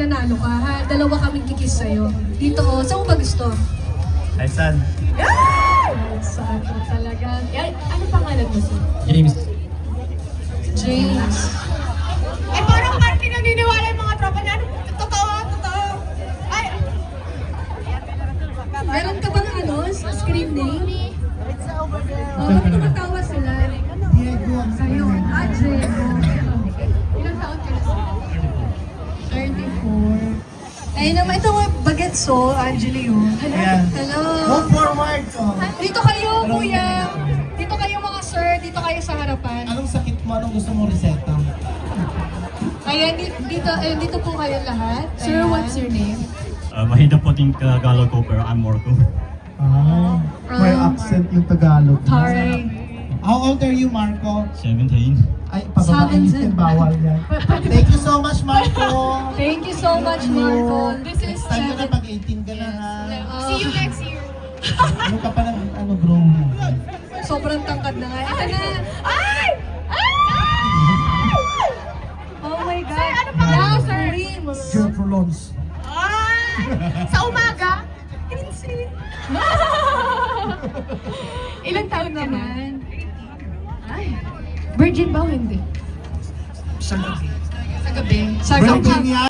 nanalo ka, ha? Dalawa kaming kikis sa'yo. Dito, oh. Saan mo ba gusto? Ay, San. Saan ka talaga? Ano pangalan mo, sir? James. James. Eh, parang parang naniniwala yung mga tropa niya. Ano? Totoo, totoo. Ay! Meron ka bang screen name? Oh, bakit tumatawa sila? Diego. Sa'yo. Diego. Ilang taon ka na, sir? 34. Ayun naman, ito mga bagets, oh, Angeli, oh. Ayan. Hello. Move forward. Oh. Dito kayo, kuya. Dito kayo, mga sir. Dito kayo sa harapan. Anong sakit mo? Anong gusto mong reseta? Ayan, dito po kayo lahat. Sir, Ayan. what's your name? Mahina po din Tagalog ko, pero I'm Marco. Ah, may accent yung Tagalog. Sorry. How old are you, Marco? 17. Ay, pababainis din, bawal yan. Thank you so much, Marco. Thank you so much, Marco. This is Time ka na pag 18 ka na, ha? See you next year. Ano ka pa ng grooming? Sobrang tangkad na nga. Ito na. Ay! Ay! Oh my God. Sir, ano pangalan mo, sir? Dreams. Jennifer Lawrence. Ay! Sa umaga? Quincy. Ilang taon ka na? Naman. Ay. Virgin ba o hindi? Sa gabi. Sa gabi. Sa Virgin yan.